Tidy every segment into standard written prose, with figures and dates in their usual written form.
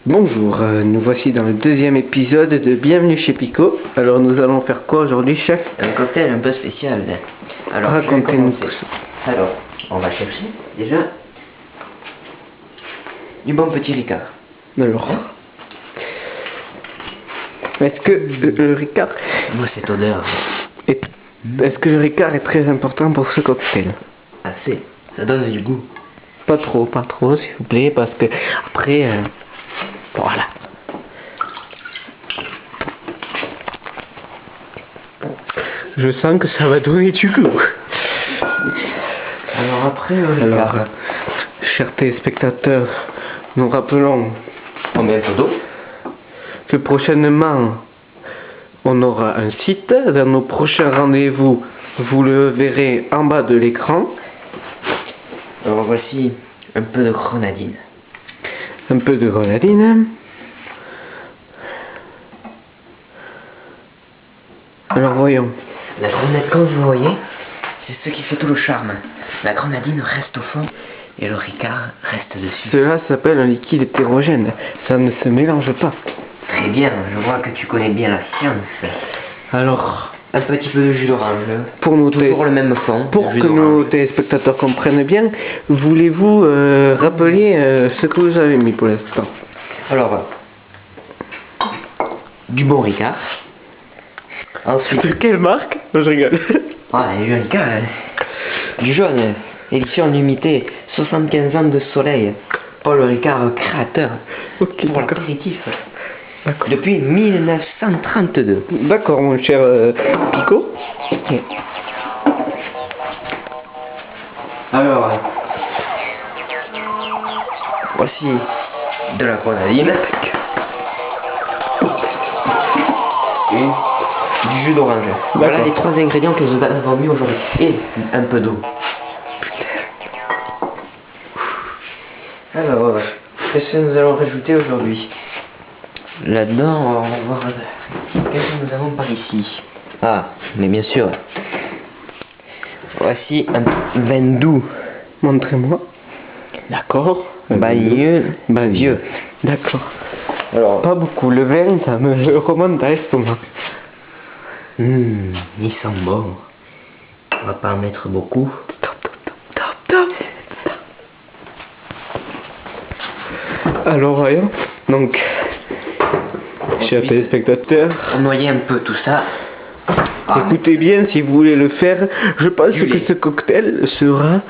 Bonjour, nous voici dans le deuxième épisode de Bienvenue chez Pico. Alors nous allons faire quoi aujourd'hui, chef? Un cocktail un peu spécial. Alors, racontez-nous. Alors, on va chercher déjà du bon petit Ricard. Alors, est-ce que le Ricard Moi, cette odeur. Est-ce que le Ricard est très important pour ce cocktail? Assez. Ça donne du goût. Pas trop, s'il vous plaît, parce que après, voilà. Je sens que ça va donner du goût. Alors après, le Ricard. Alors, chers téléspectateurs, nous rappelons On met un peu d'eau. que prochainement, on aura un site. Dans nos prochains rendez-vous, vous le verrez en bas de l'écran. Alors voici un peu de grenadine. Un peu de grenadine. Alors voyons. La grenadine, comme vous voyez, c'est ce qui fait tout le charme. La grenadine reste au fond et le Ricard reste dessus. Cela s'appelle un liquide hétérogène. Ça ne se mélange pas. Très bien, je vois que tu connais bien la science. Alors, Un petit peu de jus d'orange. pour nos Toujours le même fond. pour jus que nos d'orange. téléspectateurs comprennent bien, voulez-vous rappeler ce que vous avez mis pour l'instant? Alors, du bon Ricard. Ensuite, De quelle marque? Je rigole. du Ricard, du jaune, édition limitée, 75 ans de soleil. Paul Ricard, créateur, Ok, pour d'accord. l'apéritif, D'accord. depuis 1932. D'accord, mon cher Pico. Alors, voici de la grenadine et du jus d'orange. Voilà D'accord. les trois ingrédients que nous avons mis aujourd'hui. Et un peu d'eau. Alors, qu'est-ce que nous allons rajouter aujourd'hui? Là-dedans, on va voir qu'est-ce que nous avons par ici. Ah, mais bien sûr. Voici un vin doux. Montrez-moi. D'accord. Bagneux, vieux. D'accord. Alors, Pas beaucoup. Le vin, ça me remonte à l'estomac. il sent bon. On va pas en mettre beaucoup. Top. Alors, voyons. Donc, chers téléspectateurs, On noyait un peu tout ça. écoutez bien si vous voulez le faire. Je pense Du que lait. ce cocktail sera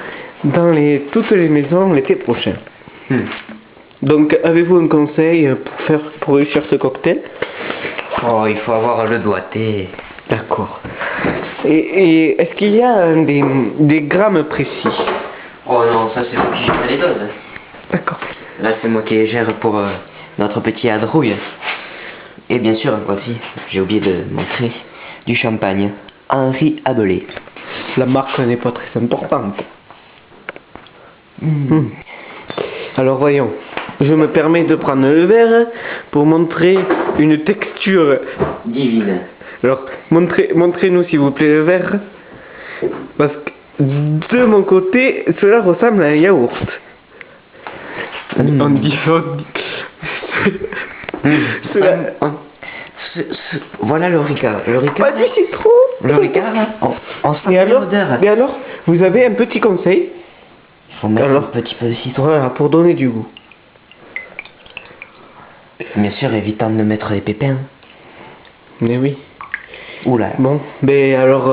dans toutes les maisons l'été prochain. Donc, avez-vous un conseil pour réussir ce cocktail? Oh, il faut avoir le doigté. D'accord. Et est-ce qu'il y a des grammes précis? Oh non, ça c'est vous qui gérez les doses. D'accord. Là, c'est moi qui les gère pour notre petit adrouille. Et bien sûr, voici, j'ai oublié de montrer, du champagne. Henri Abelé. La marque n'est pas très importante. Alors voyons. Je me permets de prendre le verre pour montrer une texture. Divine. Alors, montrez-nous s'il vous plaît le verre. Parce que de mon côté, cela ressemble à un yaourt. On dit. Cela... Voilà le Ricard. Le Ricard. Pas du citron. Le Ricard, on sent Mais alors, l'odeur. mais alors, vous avez un petit conseil? Il faut mettre alors un petit peu de citron. Voilà, pour donner du goût. Bien sûr, évitant de mettre des pépins. Mais oui. Oula. Bon, ben alors,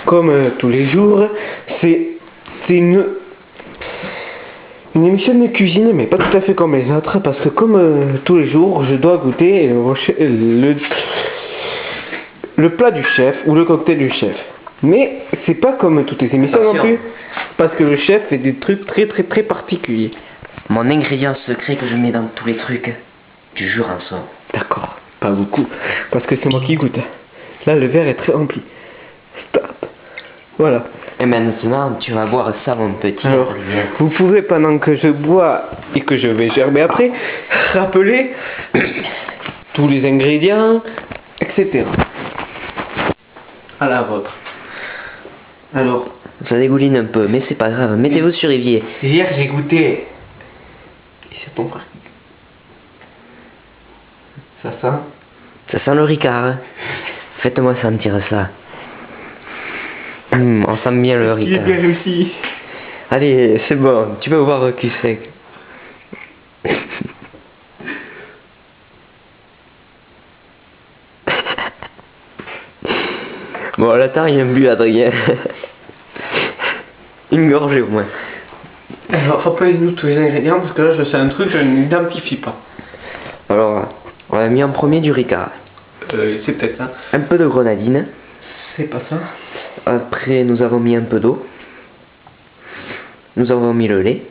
comme tous les jours, c'est une émission de cuisine, mais pas tout à fait comme les autres, parce que comme tous les jours, je dois goûter le plat du chef ou le cocktail du chef. Mais c'est pas comme toutes les émissions non Attention. plus, parce que le chef fait des trucs très particuliers. Mon ingrédient secret que je mets dans tous les trucs, du jus rançon. D'accord, pas beaucoup, parce que c'est moi qui goûte. Là, le verre est très rempli. Stop. Voilà. Et maintenant, tu vas boire ça, mon petit. Alors, Adrien. vous pouvez, pendant que je bois et que je vais gerber après, rappeler tous les ingrédients, etc. À la vôtre. Alors, Ça dégouline un peu, mais c'est pas grave. Mettez-vous sur évier. hier j'ai goûté. C'est ton frère. Ça sent. Ça sent le Ricard. Faites-moi sentir ça. On sent bien le Il est Ricard. bien réussi. Allez, c'est bon, tu peux voir au cul sec. Bon, là t'as rien bu, Adrien. Une gorgée au moins. Alors, rappelez-nous tous les ingrédients parce que là, je sais un truc, je n'identifie pas. Alors, on a mis en premier du Ricard. C'est peut-être ça. Un peu de grenadine. C'est pas ça. Après, nous avons mis un peu d'eau. Nous avons mis le lait.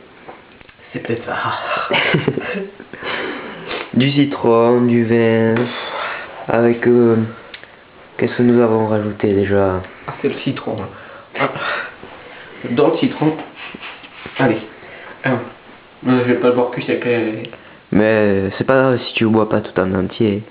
C'est peut-être ça. Du citron, du vin. Avec... qu'est-ce que nous avons rajouté déjà? Ah, c'est le citron. Là. Ah. Dans le citron. Allez. Je vais pas le boire cul sec. Mais c'est pas grave si tu le bois pas tout en entier.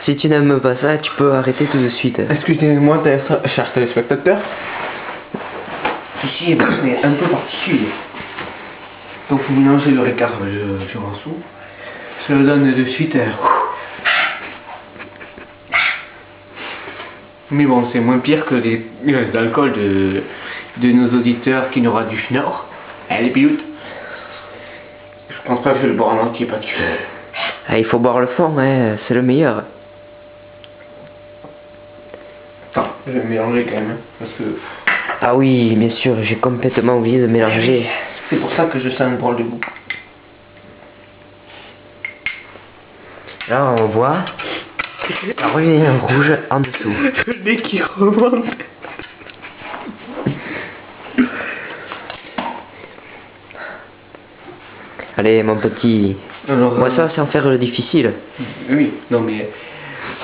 Si tu n'aimes pas ça, tu peux arrêter tout de suite. Excusez-moi, chers téléspectateurs. Ici, c'est un peu particulier. Donc, vous mélangez le Ricard sur un sou. Ça le donne de suite. Mais bon, c'est moins pire que l'alcool de nos auditeurs qui n'aura du Schnorr. Allez, pilote. Je pense pas que je vais le boire en entier, pas que. Ah, il faut boire le fond, hein, c'est le meilleur. Attends, je vais mélanger quand même, parce que... Ah oui, bien sûr, j'ai complètement oublié de mélanger. C'est pour ça que je sens un drôle de goût. Là, on voit la revient rouge en dessous. Le nez qui remonte. Allez, mon petit. Alors, Moi, ça, c'est en faire le difficile. Oui, non mais...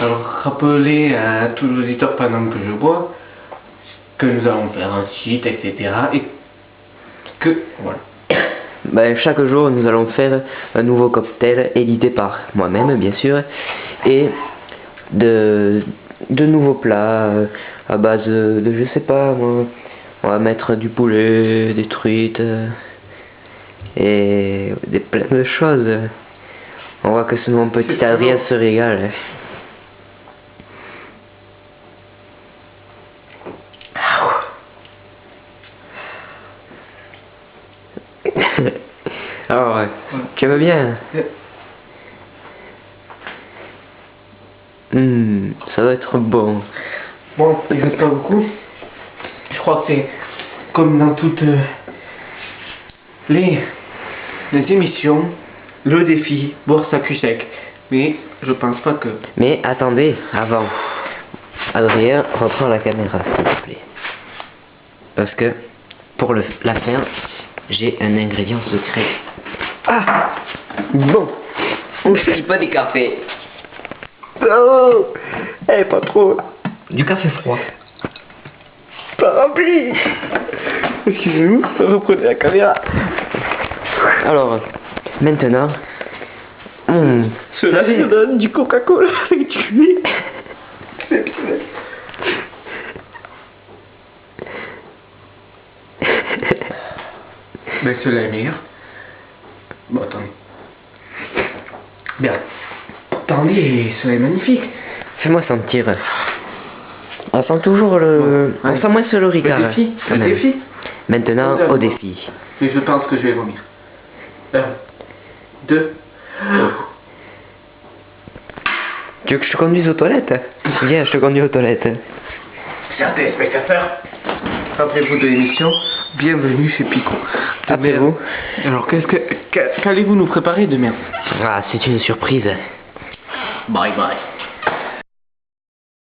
Alors, rappelez à tous les auditeurs pendant que je bois que nous allons faire un site, etc. Et que... Voilà. Ben, chaque jour, nous allons faire un nouveau cocktail édité par moi-même, bien sûr, et de nouveaux plats à base de, je sais pas, moi, on va mettre du poulet, des truites, et plein de choses. On voit que mon petit Adrien se régale. Alors, tu aimes bien? Ça va être bon. Bon, il reste pas beaucoup. Je crois que c'est comme dans toutes les émissions, le défi, boire sa cul sec. Mais je pense pas que... Mais attendez, avant. Adrien, reprends la caméra, s'il te plaît. Parce que, pour la fin, j'ai un ingrédient secret. Ah bon. On ne fait pas des cafés. Oh eh, pas trop. Du café froid. Pas rempli. Excusez-nous, reprenez la caméra. Alors, maintenant... Cela se donne du Coca-Cola avec du lait. Exceptionnel. Mais cela est meilleur. Bon, attendez. Bien. Attendez, cela est magnifique. Fais-moi sentir. On sent toujours le... Bon, on sent moins le Ricard. Le défi, quand le même. défi. Maintenant, au défi. Mais je pense que je vais vomir. 1, 2... Tu veux que je te conduise aux toilettes? Viens, je te conduis aux toilettes. Chers téléspectateurs, rappelez-vous de l'émission, bienvenue chez Pico. Après vous. Alors, qu'allez-vous nous préparer demain? Ah, c'est une surprise. Bye bye.